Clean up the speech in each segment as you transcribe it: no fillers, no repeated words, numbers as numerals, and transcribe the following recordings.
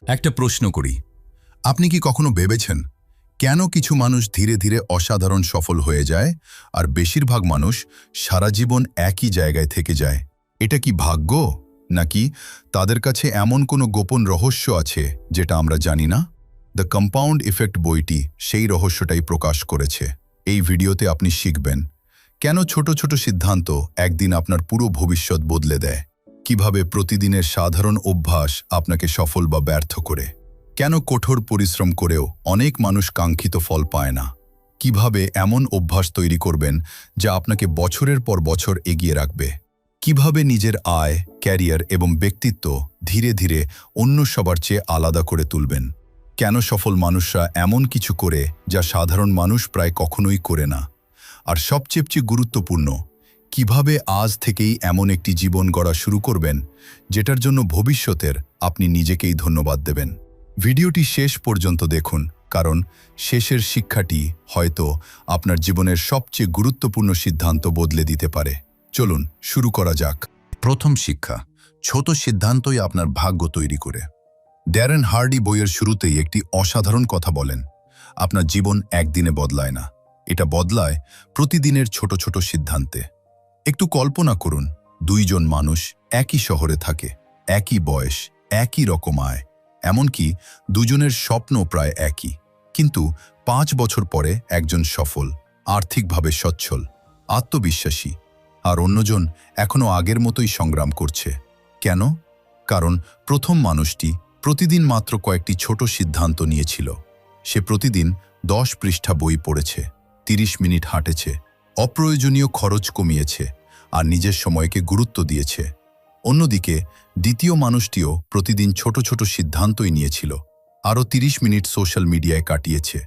একটা প্রশ্ন করি। আপনি কি কখনো ভেবেছেন কেন কিছু মানুষ ধীরে ধীরে অসাধারণ সফল হয়ে যায় আর বেশিরভাগ মানুষ সারা জীবন একই জায়গায় থেকে যায়? এটা কি ভাগ্য, নাকি তাদের কাছে এমন কোনো গোপন রহস্য আছে যেটা আমরা জানি না? দ্য কম্পাউন্ড ইফেক্ট বইটি সেই রহস্যটাই প্রকাশ করেছে। এই ভিডিওতে আপনি শিখবেন কেন ছোট ছোট সিদ্ধান্ত একদিন আপনার পুরো ভবিষ্যৎ বদলে দেয়, কিভাবে প্রতিদিনের সাধারণ অভ্যাস আপনাকে সফল বা ব্যর্থ করে, কেন কঠোর পরিশ্রম করেও অনেক মানুষ কাঙ্ক্ষিত ফল পায় না, কিভাবে এমন অভ্যাস তৈরি করবেন যা আপনাকে বছরের পর বছর এগিয়ে রাখবে, কিভাবে নিজের আয়, ক্যারিয়ার এবং ব্যক্তিত্ব ধীরে ধীরে অন্য সবার চেয়ে আলাদা করে তুলবেন, কেন সফল মানুষরা এমন কিছু করে যা সাধারণ মানুষ প্রায় কখনোই করে না, আর সবচেয়ে গুরুত্বপূর্ণ, কিভাবে আজ থেকেই এমন একটি জীবন গড়া শুরু করবেন যেটার জন্য ভবিষ্যতের আপনি নিজেকেই ধন্যবাদ দেবেন। ভিডিওটি শেষ পর্যন্ত দেখুন, কারণ শেষের শিক্ষাটি হয়তো আপনার জীবনের সবচেয়ে গুরুত্বপূর্ণ সিদ্ধান্ত বদলে দিতে পারে। চলুন শুরু করা যাক। প্রথম শিক্ষা, ছোট সিদ্ধান্তই আপনার ভাগ্য তৈরি করে। ড্যারেন হার্ডি বইয়ের শুরুতেই একটি অসাধারণ কথা বলেন, আপনার জীবন একদিনে বদলায় না, এটা বদলায় প্রতিদিনের ছোট ছোট সিদ্ধান্তে। একটু কল্পনা করুন, দুইজন মানুষ একই শহরে থাকে, একই বয়স, একই রকম আয়, এমনকি দুজনের স্বপ্ন প্রায় একই, কিন্তু 5 বছর পরে একজন সফল, আর্থিকভাবে সচ্ছল, আত্মবিশ্বাসী, আর অন্যজন এখনো আগের মতোই সংগ্রাম করছে। কেন? কারণ প্রথম মানুষটি প্রতিদিন মাত্র কয়েকটি ছোট সিদ্ধান্ত নিয়েছিল। সে প্রতিদিন 10 পৃষ্ঠা বই পড়েছে, 30 মিনিট হাঁটেছে, অপ্রয়োজনীয় খরচ কমিয়েছে আর নিজের সময়কে গুরুত্ব দিয়েছে। অন্যদিকে দ্বিতীয় মানুষটিও প্রতিদিন ছোট ছোট সিদ্ধান্তই নিয়েছিল, আরও 30 মিনিট সোশ্যাল মিডিয়ায় কাটিয়েছে,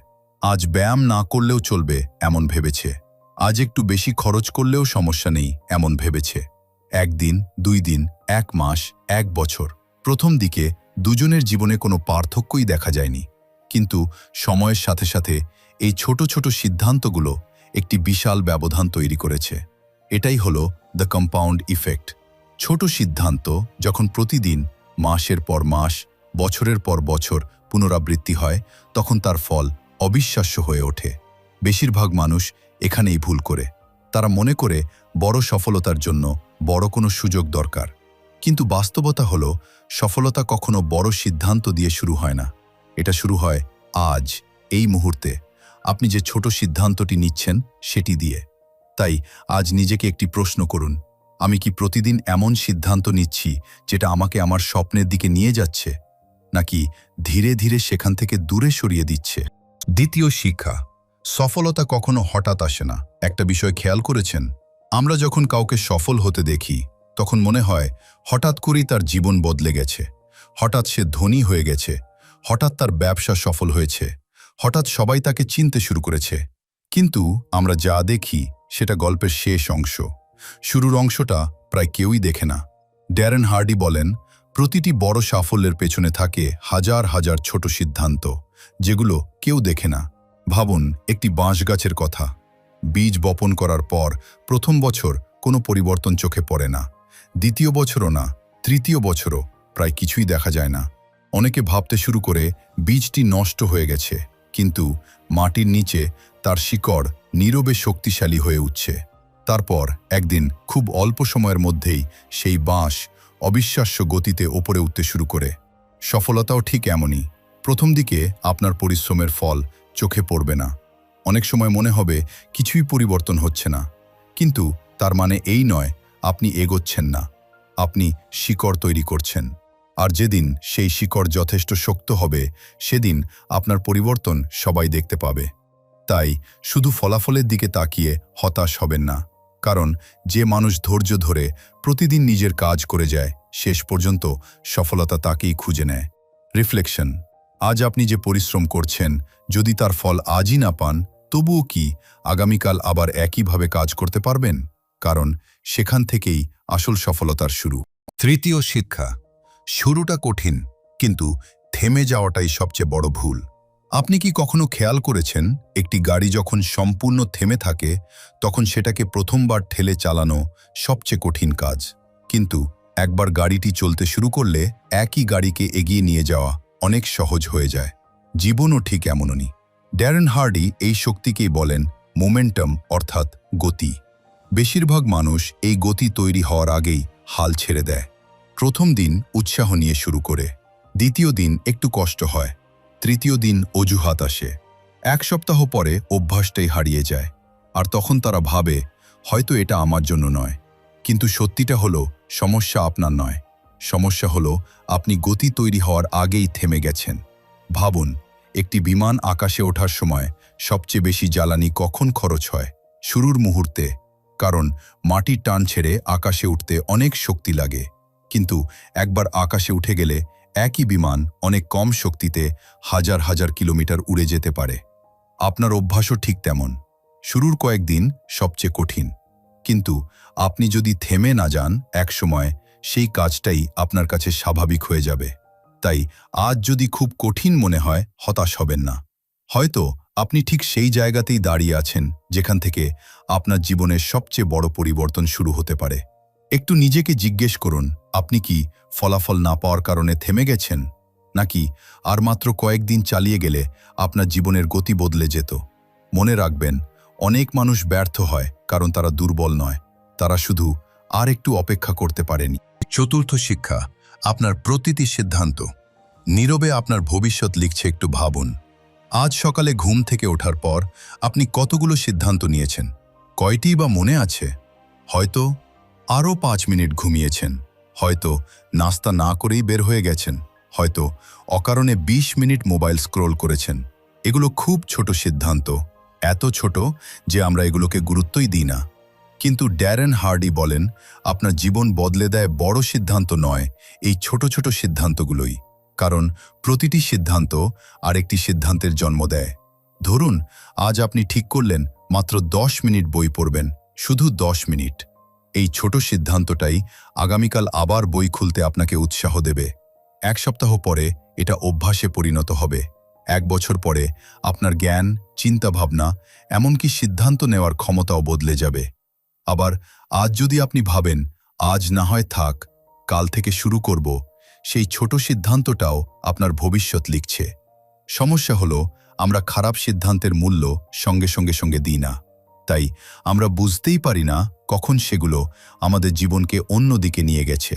আজ ব্যায়াম না করলেও চলবে এমন ভেবেছে, আজ একটু বেশি খরচ করলেও সমস্যা নেই এমন ভেবেছে। 1 দিন, 2 দিন, 1 মাস, 1 বছর, প্রথম দিকে দুজনের জীবনে কোনো পার্থক্যই দেখা যায়নি, কিন্তু সময়ের সাথে সাথে এই ছোট ছোট সিদ্ধান্তগুলো একটি বিশাল ব্যবধান তৈরি করেছে। এটাই হলো দ্য কম্পাউন্ড ইফেক্ট। ছোট সিদ্ধান্ত যখন প্রতিদিন, মাসের পর মাস, বছরের পর বছর পুনরাবৃত্তি হয়, তখন তার ফল অবিশ্বাস্য হয়ে ওঠে। বেশিরভাগ মানুষ এখানেই ভুল করে। তারা মনে করে বড় সফলতার জন্য বড় কোনো সুযোগ দরকার, কিন্তু বাস্তবতা হলো সফলতা কখনো বড় সিদ্ধান্ত দিয়ে শুরু হয় না, এটা শুরু হয় আজ, এই মুহূর্তে আপনি যে ছোট সিদ্ধান্তটি নিচ্ছেন সেটি দিয়ে। তাই আজ নিজেকে একটি প্রশ্ন করুন, আমি কি প্রতিদিন এমন সিদ্ধান্ত নিচ্ছি যেটা আমাকে আমার স্বপ্নের দিকে নিয়ে যাচ্ছে, নাকি ধীরে ধীরে সেখান থেকে দূরে সরিয়ে দিচ্ছে? দ্বিতীয় শিক্ষা, সফলতা কখনো হঠাৎ আসে না। একটা বিষয় খেয়াল করেছেন, আমরা যখন কাউকে সফল হতে দেখি তখন মনে হয় হঠাৎ করেই তার জীবন বদলে গেছে, হঠাৎ সে ধনী হয়ে গেছে, হঠাৎ তার ব্যবসা সফল হয়েছে, হঠাৎ সবাই তাকে চিনতে শুরু করেছে। কিন্তু আমরা যা দেখি সেটা গল্পের শেষ অংশ, শুরুর অংশটা প্রায় কেউই দেখে না। ড্যারেন হার্ডি বলেন, প্রতিটি বড় সাফল্যের পেছনে থাকে হাজার হাজার ছোট সিদ্ধান্ত, যেগুলো কেউ দেখে না। ভাবুন একটি বাঁশ গাছের কথা। বীজ বপন করার পর প্রথম বছর কোনো পরিবর্তন চোখে পড়ে না, দ্বিতীয় বছরও না, তৃতীয় বছরও প্রায় কিছুই দেখা যায় না। অনেকে ভাবতে শুরু করে বীজটি নষ্ট হয়ে গেছে, কিন্তু মাটির নিচে তার শিকড় নীরবে শক্তিশালী হয়ে উঠছে। তারপর একদিন খুব অল্প সময়ের মধ্যেই সেই বাঁশ অবিশ্বাস্য গতিতে ওপরে উঠতে শুরু করে। সফলতাও ঠিক এমনই, প্রথম দিকে আপনার পরিশ্রমের ফল চোখে পড়বে না, অনেক সময় মনে হবে কিছুই পরিবর্তন হচ্ছে না, কিন্তু তার মানে এই নয় আপনি এগোচ্ছেন না, আপনি শিকড় তৈরি করছেন। আর যেদিন সেই শিকড় যথেষ্ট শক্ত হবে, সেদিন আপনার পরিবর্তন সবাই দেখতে পাবে। তাই শুধু ফলাফলের দিকে তাকিয়ে হতাশ হবেন না, কারণ যে মানুষ ধৈর্য ধরে প্রতিদিন নিজের কাজ করে যায়, শেষ পর্যন্ত সফলতা তাকেই খুঁজে নেয়। রিফ্লেকশন, আজ আপনি যে পরিশ্রম করছেন, যদি তার ফল আজই না পান, তবুও কি আগামীকাল আবার একইভাবে কাজ করতে পারবেন? কারণ সেখান থেকেই আসল সফলতার শুরু। তৃতীয় শিক্ষা, শুরুটা কঠিন, কিন্তু থেমে যাওয়াটাই সবচেয়ে বড় ভুল। আপনি কি কখনো খেয়াল করেছেন, একটি গাড়ি যখন সম্পূর্ণ থেমে থাকে তখন সেটাকে প্রথমবার ঠেলে চালানো সবচেয়ে কঠিন কাজ, কিন্তু একবার গাড়িটি চলতে শুরু করলে একই গাড়িকে এগিয়ে নিয়ে যাওয়া অনেক সহজ হয়ে যায়। জীবনও ঠিক এমনই। ড্যারেন হার্ডি এই শক্তিকেই বলেন মোমেন্টাম, অর্থাৎ গতি। বেশিরভাগ মানুষ এই গতি তৈরি হওয়ার আগেই হাল ছেড়ে দেয়। প্রথম দিন উৎসাহ নিয়ে শুরু করে, দ্বিতীয় দিন একটু কষ্ট হয়, তৃতীয় দিন অজুহাত আসে, এক সপ্তাহ পরে অভ্যাসটাই হারিয়ে যায়। আর তখন তারা ভাবে হয়তো এটা আমার জন্য নয়। কিন্তু সত্যিটা হলো সমস্যা আপনার নয়, সমস্যা হলো আপনি গতি তৈরি হওয়ার আগেই থেমে গেছেন। ভাবুন, একটি বিমান আকাশে ওঠার সময় সবচেয়ে বেশি জ্বালানি কখন খরচ হয়? শুরুর মুহূর্তে, কারণ মাটির টান ছেড়ে আকাশে উঠতে অনেক শক্তি লাগে। কিন্তু একবার আকাশে উঠে গেলে একই বিমান অনেক কম শক্তিতে হাজার হাজার কিলোমিটার উড়ে যেতে পারে। আপনার অভ্যাসও ঠিক তেমন। শুরুর কয়েকদিন সবচেয়ে কঠিন, কিন্তু আপনি যদি থেমে না যান একসময় সেই কাজটাই আপনার কাছে স্বাভাবিক হয়ে যাবে। তাই আজ যদি খুব কঠিন মনে হয়, হতাশ হবেন না। হয়তো আপনি ঠিক সেই জায়গাতেই দাঁড়িয়ে আছেন যেখান থেকে আপনার জীবনের সবচেয়ে বড় পরিবর্তন শুরু হতে পারে। একটু নিজেকে জিজ্ঞেস করুন, আপনি কি ফলাফল না পাওয়ার কারণে থেমে গেছেন, নাকি আর মাত্র কয়েকদিন চালিয়ে গেলে আপনার জীবনের গতি বদলে যেত? মনে রাখবেন, অনেক মানুষ ব্যর্থ হয় কারণ তারা দুর্বল নয়, তারা শুধু আর একটু অপেক্ষা করতে পারেনি। চতুর্থ শিক্ষা, আপনার প্রতিটি সিদ্ধান্ত নীরবে আপনার ভবিষ্যৎ লিখছে। একটু ভাবুন, আজ সকালে ঘুম থেকে ওঠার পর আপনি কতগুলো সিদ্ধান্ত নিয়েছেন? কয়টিই বা মনে আছে? হয়তো আরও 5 মিনিট ঘুমিয়েছেন, হয়তো নাস্তা না করেই বের হয়ে গেছেন, হয়তো অকারণে 20 মিনিট মোবাইল স্ক্রোল করেছেন। এগুলো খুব ছোট সিদ্ধান্ত, এত ছোট যে আমরা এগুলোকে গুরুত্বই দিই না। কিন্তু ড্যারেন হার্ডি বলেন, আপনার জীবন বদলে দেয় বড় সিদ্ধান্ত নয়, এই ছোট ছোট সিদ্ধান্তগুলোই। কারণ প্রতিটি সিদ্ধান্ত আরেকটি সিদ্ধান্তের জন্ম দেয়। ধরুন, আজ আপনি ঠিক করলেন মাত্র 10 মিনিট বই পড়বেন, শুধু 10 মিনিট। এই ছোট সিদ্ধান্তটাই আগামীকাল আবার বই খুলতে আপনাকে উৎসাহ দেবে। এক সপ্তাহ পরে এটা অভ্যাসে পরিণত হবে। 1 বছর পরে আপনার জ্ঞান, চিন্তাভাবনা, এমনকি সিদ্ধান্ত নেওয়ার ক্ষমতাও বদলে যাবে। আবার আজ যদি আপনি ভাবেন আজ না হয় থাক, কাল থেকে শুরু করব, সেই ছোট সিদ্ধান্তটাও আপনার ভবিষ্যৎ লিখছে। সমস্যা হলো আমরা খারাপ সিদ্ধান্তের মূল্য সঙ্গে দিই না। তাই আমরা বুঝতেই পারি না কখন সেগুলো আমাদের জীবনকে অন্য দিকে নিয়ে গেছে।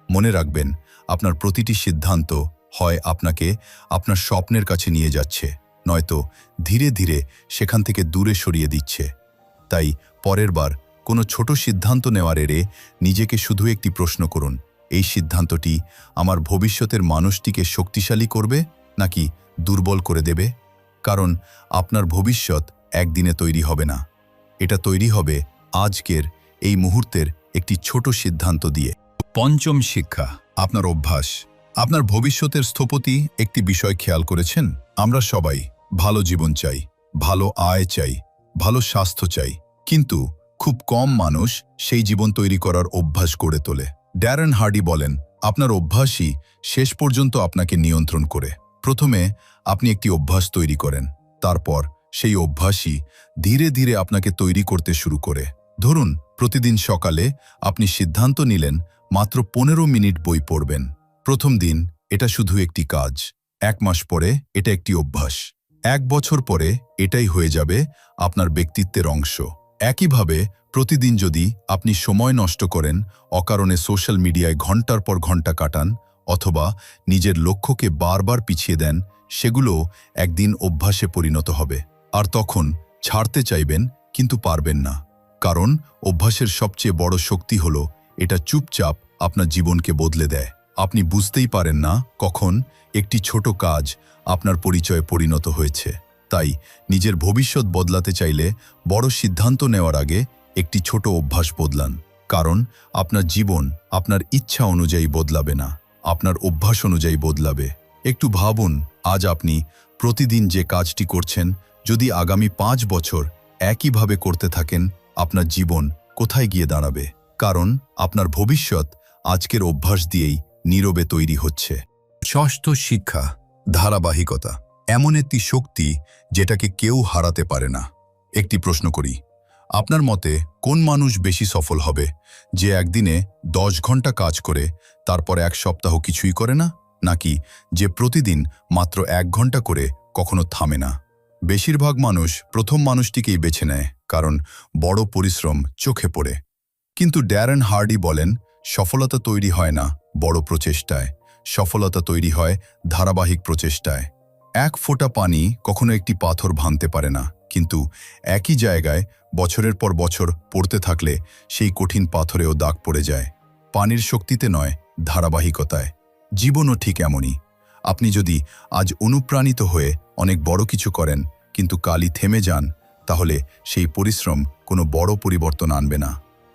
মনে রাখবেন, আপনার প্রতিটি সিদ্ধান্ত হয় আপনাকে আপনার স্বপ্নের কাছে নিয়ে যাচ্ছে, নয়তো ধীরে ধীরে সেখান থেকে দূরে সরিয়ে দিচ্ছে। তাই পরের বার কোনো ছোট সিদ্ধান্ত নেওয়ার এড়ে নিজেকে শুধু একটি প্রশ্ন করুন, এই সিদ্ধান্তটি আমার ভবিষ্যতের মানুষটিকে শক্তিশালী করবে নাকি দুর্বল করে দেবে? কারণ আপনার ভবিষ্যৎ একদিনে তৈরি হবে না, এটা তৈরি হবে আজকের এই মুহূর্তের একটি ছোট সিদ্ধান্ত দিয়ে। পঞ্চম শিক্ষা, আপনার অভ্যাস আপনার ভবিষ্যতের স্থপতি। একটি বিষয় খেয়াল করেছেন? আমরা সবাই ভালো জীবন চাই, ভালো আয় চাই, ভালো স্বাস্থ্য চাই, কিন্তু খুব কম মানুষ সেই জীবন তৈরি করার অভ্যাস গড়ে তোলে। ড্যারেন হার্ডি বলেন, আপনার অভ্যাসই শেষ পর্যন্ত আপনাকে নিয়ন্ত্রণ করে। প্রথমে আপনি একটি অভ্যাস তৈরি করেন, তারপর সেই অভ্যাসই ধীরে ধীরে আপনাকে তৈরি করতে শুরু করে। ধরুন, প্রতিদিন সকালে আপনি সিদ্ধান্ত নিলেন মাত্র 15 মিনিট বই পড়বেন। প্রথম দিন এটা শুধু একটি কাজ, 1 মাস পরে এটা একটি অভ্যাস, 1 বছর পরে এটাই হয়ে যাবে আপনার ব্যক্তিত্বের অংশ। একইভাবে প্রতিদিন যদি আপনি সময় নষ্ট করেন, অকারণে সোশ্যাল মিডিয়ায় ঘন্টার পর ঘন্টা কাটান, অথবা নিজের লক্ষ্যকে বারবার পিছিয়ে দেন, সেগুলো একদিন অভ্যাসে পরিণত হবে। আর তখন ছাড়তে চাইবেন কিন্তু পারবেন না, কারণ অভ্যাসের সবচেয়ে বড় শক্তি হলো এটা চুপচাপ আপনার জীবনকে বদলে দেয়। আপনি বুঝতেই পারেন না কখন একটি ছোট কাজ আপনার পরিচয়ে পরিণত হয়েছে। তাই নিজের ভবিষ্যৎ বদলাতে চাইলে বড় সিদ্ধান্ত নেওয়ার আগে একটি ছোট অভ্যাস বদলান। কারণ আপনার জীবন আপনার ইচ্ছা অনুযায়ী বদলাবে না, আপনার অভ্যাস অনুযায়ী বদলাবে। একটু ভাবুন, আজ আপনি প্রতিদিন যে কাজটি করছেন, যদি আগামী 5 বছর একইভাবে করতে থাকেন, আপনার জীবন কোথায় গিয়ে দাঁড়াবে? কারণ আপনার ভবিষ্যৎ আজকের অভ্যাস দিয়েই নীরবে তৈরি হচ্ছে। ষষ্ঠ শিক্ষা, ধারাবাহিকতা এমন একটি শক্তি যেটাকে কেউ হারাতে পারে না। একটি প্রশ্ন করি, আপনার মতে কোন মানুষ বেশি সফল হবে? যে একদিনে 10 ঘন্টা কাজ করে তারপর 1 সপ্তাহ কিছুই করে না, নাকি যে প্রতিদিন মাত্র 1 ঘন্টা করে কখনো থামে না? বেশিরভাগ মানুষ প্রথম মানুষটিকেই বেছে নেয়, কারণ বড় পরিশ্রম চোখে পড়ে। কিন্তু ড্যারেন হার্ডি বলেন, সফলতা তৈরি হয় না বড় প্রচেষ্টায়, সফলতা তৈরি হয় ধারাবাহিক প্রচেষ্টায়। 1 ফোঁটা পানি কখনো একটি পাথর ভাঙতে পারে না, কিন্তু একই জায়গায় বছরের পর বছর পড়তে থাকলে সেই কঠিন পাথরেও দাগ পড়ে যায়। পানির শক্তিতে নয়, ধারাবাহিকতায়। জীবনও ঠিক এমনই। আপনি যদি আজ অনুপ্রাণিত হয়ে অনেক বড় কিছু করেন, কিন্তু কালই থেমে যান, তাহলে সেই পরিশ্রম কোনো বড় পরিবর্তন আনবে না।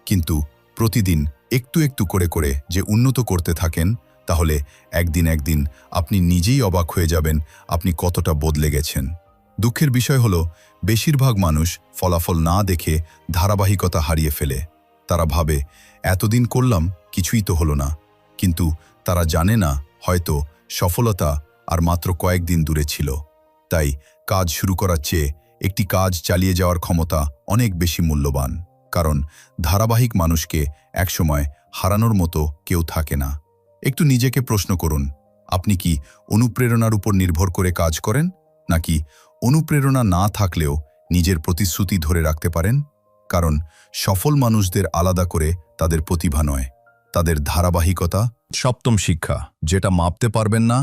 কিন্তু প্রতিদিন একটু একটু করে করে যে উন্নত করতে থাকেন, তাহলে একদিন আপনি নিজেই অবাক হয়ে যাবেন আপনি কতটা বদলে গেছেন। দুঃখের বিষয় হলো, বেশিরভাগ মানুষ ফলাফল না দেখে ধারাবাহিকতা হারিয়ে ফেলে। তারা ভাবে, এতদিন করলাম, কিছুই তো হলো না। কিন্তু তারা জানে না, হয়তো সফলতা আর মাত্র কয়েকদিন দূরে ছিল। তাই কাজ শুরু করার চেয়ে একটি কাজ চালিয়ে যাওয়ার ক্ষমতা অনেক বেশি মূল্যবান। কারণ ধারাবাহিক মানুষকে একসময় হারানোর মতো কেউ থাকে না। একটু নিজেকে প্রশ্ন করুন, আপনি কি অনুপ্রেরণার উপর নির্ভর করে কাজ করেন, নাকি অনুপ্রেরণা না থাকলেও নিজের প্রতিশ্রুতি ধরে রাখতে পারেন? কারণ সফল মানুষদের আলাদা করে তাদের প্রতিভা নয়, তাদের ধারাবাহিকতা। সপ্তম শিক্ষা, যেটা মাপতে পারবেন না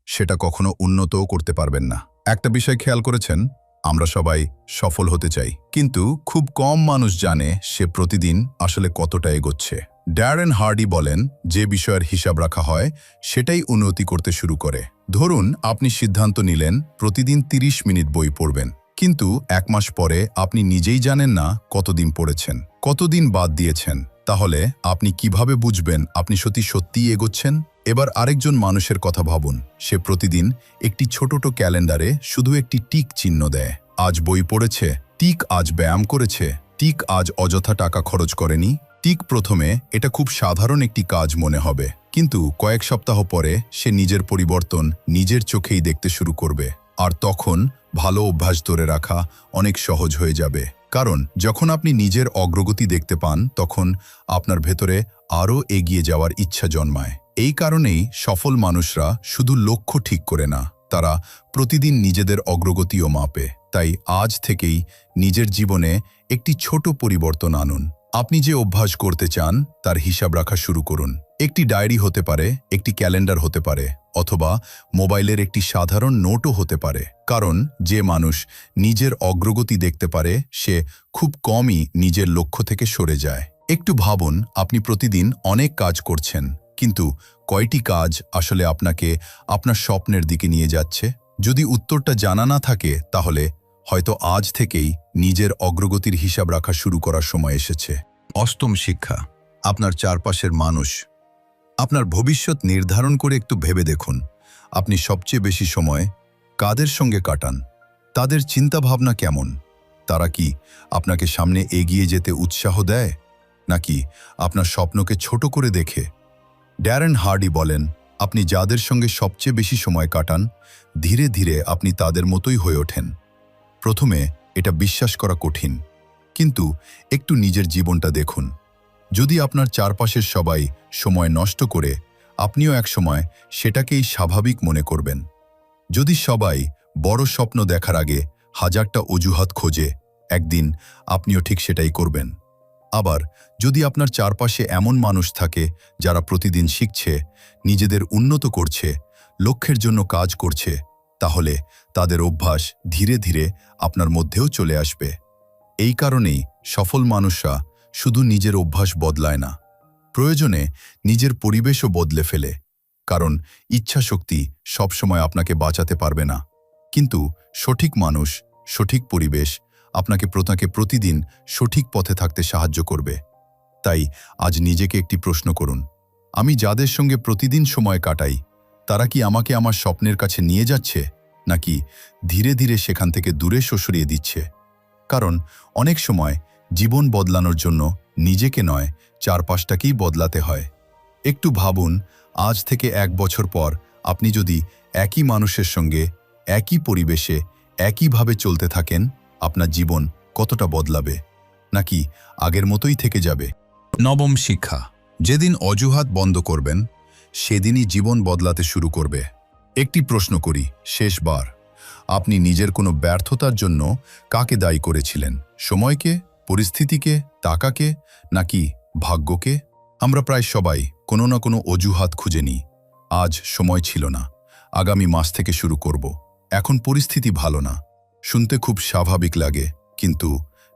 সেটা কখনো উন্নতও করতে পারবেন না। একটা বিষয় খেয়াল করেছেন, আমরা সবাই সফল হতে চাই, কিন্তু খুব কম মানুষ জানে সে প্রতিদিন আসলে কতটা এগোচ্ছে। ড্যারেন হার্ডি বলেন, যে বিষয়ের হিসাব রাখা হয় সেটাই উন্নতি করতে শুরু করে। ধরুন আপনি সিদ্ধান্ত নিলেন প্রতিদিন 30 মিনিট বই পড়বেন, কিন্তু 1 মাস পরে আপনি নিজেই জানেন না কতদিন পড়েছেন, কতদিন বাদ দিয়েছেন। তাহলে আপনি কিভাবে বুঝবেন আপনি সত্যিই এগোচ্ছেন? এবার আরেকজন মানুষের কথা ভাবুন। সে প্রতিদিন একটি ছোট ক্যালেন্ডারে শুধু একটি টিক চিহ্ন দেয়। আজ বই পড়েছে, টিক আজ ব্যায়াম করেছে, টিক আজ অযথা টাকা খরচ করেনি। টিক প্রথমে এটা খুব সাধারণ একটি কাজ মনে হবে, কিন্তু কয়েক সপ্তাহ পরে সে নিজের পরিবর্তন নিজের চোখেই দেখতে শুরু করবে। আর তখন ভালো অভ্যাস ধরে রাখা অনেক সহজ হয়ে যাবে। কারণ যখন আপনি নিজের অগ্রগতি দেখতে পান, তখন আপনার ভেতরে আরও এগিয়ে যাওয়ার ইচ্ছা জন্মায়। এই কারণেই সফল মানুষরা শুধু লক্ষ্য ঠিক করে না, তারা প্রতিদিন নিজেদের অগ্রগতিও মাপে। তাই আজ থেকেই নিজের জীবনে একটি ছোট পরিবর্তন আনুন। আপনি যে অভ্যাস করতে চান তার হিসাব রাখা শুরু করুন। একটি ডায়েরি হতে পারে, একটি ক্যালেন্ডার হতে পারে, অথবা মোবাইলের একটি সাধারণ নোটও হতে পারে। কারণ যে মানুষ নিজের অগ্রগতি দেখতে পারে, সে খুব কমই নিজের লক্ষ্য থেকে সরে যায়। একটু ভাবুন, আপনি প্রতিদিন অনেক কাজ করছেন, কিন্তু কয়টি কাজ আসলে আপনাকে আপনার স্বপ্নের দিকে নিয়ে যাচ্ছে? যদি উত্তরটা জানা না থাকে, তাহলে হয়তো আজ থেকেই নিজের অগ্রগতির হিসাব রাখা শুরু করার সময় এসেছে। অষ্টম শিক্ষা, আপনার চারপাশের মানুষ আপনার ভবিষ্যৎ নির্ধারণ করে একটু ভেবে দেখুন, আপনি সবচেয়ে বেশি সময় কাদের সঙ্গে কাটান? তাদের চিন্তাভাবনা কেমন? তারা কি আপনাকে সামনে এগিয়ে যেতে উৎসাহ দেয়, নাকি আপনার স্বপ্নকে ছোট করে দেখে? ড্যারেন হার্ডি বলেন, আপনি যাদের সঙ্গে সবচেয়ে বেশি সময় কাটান, ধীরে ধীরে আপনি তাদের মতোই হয়ে ওঠেন। প্রথমে এটা বিশ্বাস করা কঠিন, কিন্তু একটু নিজের জীবনটা দেখুন। যদি আপনার চারপাশের সবাই সময় নষ্ট করে, আপনিও একসময় সেটাকেই স্বাভাবিক মনে করবেন। যদি সবাই বড় স্বপ্ন দেখার আগে 1000টা অজুহাত খোঁজে, একদিন আপনিও ঠিক সেটাই করবেন। আবার যদি আপনার চারপাশে এমন মানুষ থাকে যারা প্রতিদিন শিখছে, নিজেদের উন্নত করছে, লক্ষ্যের জন্য কাজ করছে, তাহলে তাদের অভ্যাস ধীরে ধীরে আপনার মধ্যেও চলে আসবে। এই কারণেই সফল মানুষরা শুধু নিজের অভ্যাস বদলায় না, প্রয়োজনে নিজের পরিবেশও বদলে ফেলে। কারণ ইচ্ছাশক্তি সবসময় আপনাকে বাঁচাতে পারবে না, কিন্তু সঠিক মানুষ, সঠিক পরিবেশ আপনাকে প্রতিদিন সঠিক পথে থাকতে সাহায্য করবে। তাই আজ নিজেকে একটি প্রশ্ন করুন, আমি যাদের সঙ্গে প্রতিদিন সময় কাটাই, তারা কি আমাকে আমার স্বপ্নের কাছে নিয়ে যাচ্ছে, নাকি ধীরে ধীরে সেখান থেকে দূরে সরিয়ে দিচ্ছে? কারণ অনেক সময় জীবন বদলানোর জন্য নিজেকে নয়, চারপাশটাকেই বদলাতে হয়। একটু ভাবুন, আজ থেকে 1 বছর পর আপনি যদি একই মানুষের সঙ্গে, একই পরিবেশে, একইভাবে চলতে থাকেন, আপনার জীবন কতটা বদলাবে? নাকি আগের মতোই থেকে যাবে? নবম শিক্ষা, যেদিন অজুহাত বন্ধ করবেন, সেদিনই জীবন বদলাতে শুরু করবে। একটি প্রশ্ন করি, শেষবার, আপনি নিজের কোনো ব্যর্থতার জন্য কাকে দায়ী করেছিলেন? সময়কে, পরিস্থিতিকে, টাকাকে, নাকি ভাগ্যকে? আমরা প্রায় সবাই কোনো না কোনো অজুহাত খুঁজে নিই। আজ সময় ছিল না, আগামী মাস থেকে শুরু করব, এখন পরিস্থিতি ভালো না। শুনতে খুব স্বাভাবিক লাগে, কিন্তু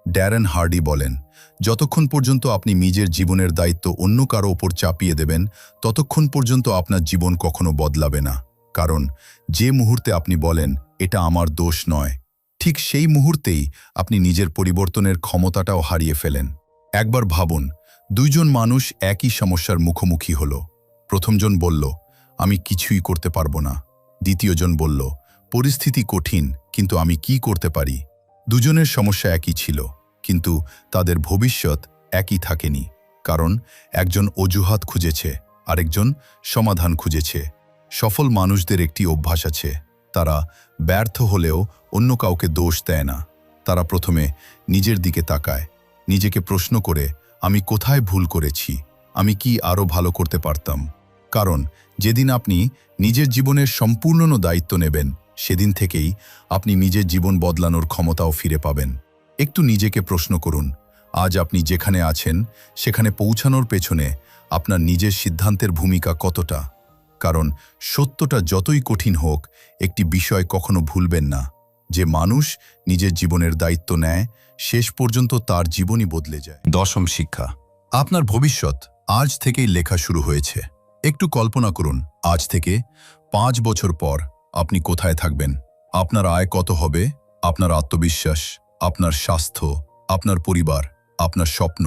ড্যারেন হার্ডি বলেন, যতক্ষণ পর্যন্ত আপনি নিজের জীবনের দায়িত্ব অন্য কারো ওপর চাপিয়ে দেবেন, ততক্ষণ পর্যন্ত আপনার জীবন কখনো বদলাবে না। কারণ যে মুহূর্তে আপনি বলেন, এটা আমার দোষ নয়, ঠিক সেই মুহূর্তেই আপনি নিজের পরিবর্তনের ক্ষমতাটাও হারিয়ে ফেলেন। একবার ভাবুন, দুইজন মানুষ একই সমস্যার মুখোমুখি হল। প্রথমজন বলল, আমি কিছুই করতে পারবো না। দ্বিতীয়জন বলল, পরিস্থিতি কঠিন, কিন্তু আমি কি করতে পারি? দুজনের সমস্যা একই ছিল, কিন্তু তাদের ভবিষ্যৎ একই থাকেনি। কারণ একজন অজুহাত খুঁজেছে, আরেকজন সমাধান খুঁজেছে। সফল মানুষদের একটি অভ্যাস আছে, তারা ব্যর্থ হলেও অন্য কাউকে দোষ দেয় না। তারা প্রথমে নিজের দিকে তাকায়, নিজেকে প্রশ্ন করে, আমি কোথায় ভুল করেছি, আমি কি আরও ভালো করতে পারতাম? কারণ যেদিন আপনি নিজের জীবনের সম্পূর্ণ দায়িত্ব নেবেন, সেদিন থেকেই আপনি নিজের জীবন বদলানোর ক্ষমতাও ফিরে পাবেন। একটু নিজেকে প্রশ্ন করুন, আজ আপনি যেখানে আছেন সেখানে পৌঁছানোর পেছনে আপনার নিজের সিদ্ধান্তের ভূমিকা কতটা? কারণ সত্যটা যতই কঠিন হোক, একটি বিষয় কখনো ভুলবেন না, যে মানুষ নিজের জীবনের দায়িত্ব নেয়, শেষ পর্যন্ত তার জীবনই বদলে যায়। দশম শিক্ষা, আপনার ভবিষ্যৎ আজ থেকেই লেখা শুরু হয়েছে। একটু কল্পনা করুন, আজ থেকে 5 বছর পর আপনি কোথায় থাকবেন? আপনার আয় কত হবে? আপনার আত্মবিশ্বাস, আপনার স্বাস্থ্য, আপনার পরিবার, আপনার স্বপ্ন,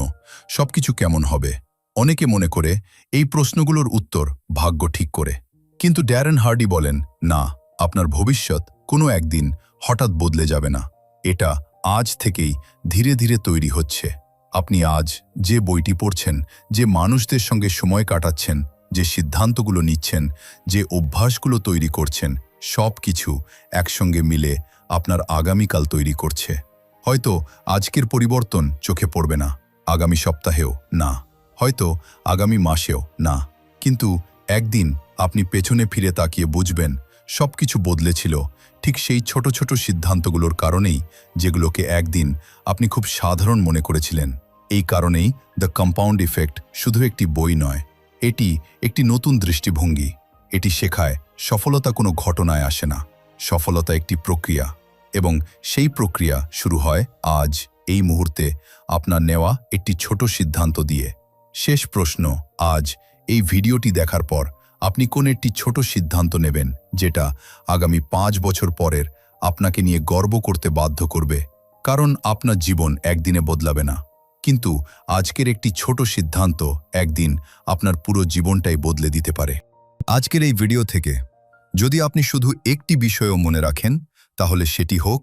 সবকিছু কেমন হবে? অনেকে মনে করে এই প্রশ্নগুলোর উত্তর ভাগ্য ঠিক করে। কিন্তু ড্যারেন হার্ডি বলেন, না, আপনার ভবিষ্যৎ কোনো একদিন হঠাৎ বদলে যাবে না। এটা আজ থেকেই ধীরে ধীরে তৈরি হচ্ছে। আপনি আজ যে বইটি পড়ছেন, যে মানুষদের সঙ্গে সময় কাটাচ্ছেন, যে সিদ্ধান্তগুলো নিচ্ছেন, যে অভ্যাসগুলো তৈরি করছেন, সব কিছু একসঙ্গে মিলে আপনার আগামীকাল তৈরি করছে। হয়তো আজকের পরিবর্তন চোখে পড়বে না, আগামী সপ্তাহেও না, হয়তো আগামী মাসেও না, কিন্তু একদিন আপনি পেছনে ফিরে তাকিয়ে বুঝবেন সবকিছু বদলেছিল ঠিক সেই ছোট ছোট সিদ্ধান্তগুলোর কারণেই, যেগুলোকে একদিন আপনি খুব সাধারণ মনে করেছিলেন। এই কারণেই দ্য কম্পাউন্ড ইফেক্ট শুধু একটি বই নয়, এটি একটি নতুন দৃষ্টিভঙ্গি। এটি শেখায় সফলতা কোনো ঘটনায় আসে না, সফলতা একটি প্রক্রিয়া, এবং সেই প্রক্রিয়া শুরু হয় আজ, এই মুহূর্তে, আপনার নেওয়া একটি ছোট সিদ্ধান্ত দিয়ে। শেষ প্রশ্ন, আজ এই ভিডিওটি দেখার পর আপনি কোন একটি ছোট সিদ্ধান্ত নেবেন, যেটা আগামী 5 বছর পরের আপনাকে নিয়ে গর্ব করতে বাধ্য করবে? কারণ আপনার জীবন একদিনে বদলাবে না, কিন্তু আজকের একটি ছোট সিদ্ধান্ত একদিন আপনার পুরো জীবনটাই বদলে দিতে পারে। আজকের এই ভিডিও থেকে যদি আপনি শুধু একটি বিষয়ও মনে রাখেন, তাহলে সেটি হোক,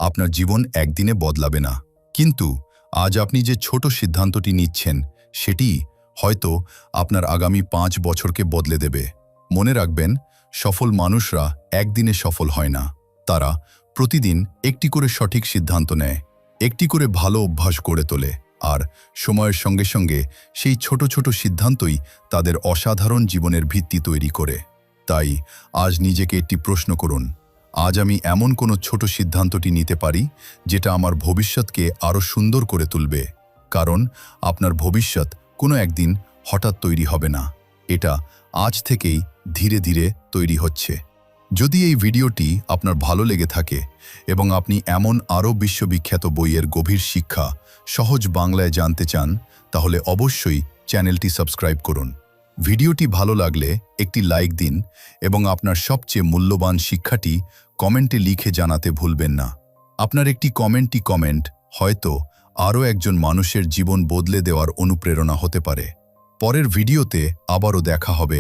আপনার জীবন একদিনে বদলাবে না, কিন্তু আজ আপনি যে ছোট সিদ্ধান্তটি নিচ্ছেন, সেটি হয়তো আপনার আগামী 5 বছরকে বদলে দেবে। মনে রাখবেন, সফল মানুষরা একদিনে সফল হয় না, তারা প্রতিদিন একটি করে সঠিক সিদ্ধান্ত নেয়, একটি করে ভালো অভ্যাস গড়ে তোলে, আর সময়ের সঙ্গে সঙ্গে সেই ছোট ছোট সিদ্ধান্তই তাদের অসাধারণ জীবনের ভিত্তি তৈরি করে। তাই আজ নিজেকে একটি প্রশ্ন করুন, আজ আমি এমন কোনো ছোট সিদ্ধান্তটি নিতে পারি যেটা আমার ভবিষ্যৎকে আরও সুন্দর করে তুলবে? কারণ আপনার ভবিষ্যৎ কোনো একদিন হঠাৎ তৈরি হবে না, এটা আজ থেকেই ধীরে ধীরে তৈরি হচ্ছে। যদি এই ভিডিওটি আপনার ভালো লেগে থাকে এবং আপনি এমন আরও বিশ্ববিখ্যাত বইয়ের গভীর শিক্ষা সহজ বাংলায় জানতে চান, তাহলে অবশ্যই চ্যানেলটি সাবস্ক্রাইব করুন। ভিডিওটি ভালো লাগলে একটি লাইক দিন এবং আপনার সবচেয়ে মূল্যবান শিক্ষাটি কমেন্টে লিখে জানাতে ভুলবেন না। আপনার একটি কমেন্ট হয়তো আরও একজন মানুষের জীবন বদলে দেওয়ার অনুপ্রেরণা হতে পারে। পরের ভিডিওতে আবারও দেখা হবে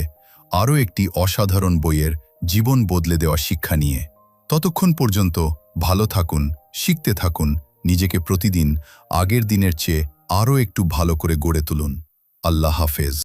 আরও একটি অসাধারণ বইয়ের জীবন বদলে দেওয়া শিক্ষা নিয়ে। ততক্ষণ পর্যন্ত ভালো থাকুন, শিখতে থাকুন, নিজেকে প্রতিদিন আগের দিনের চেয়ে আরও একটু ভালো করে গড়ে তুলুন। আল্লাহ হাফেজ।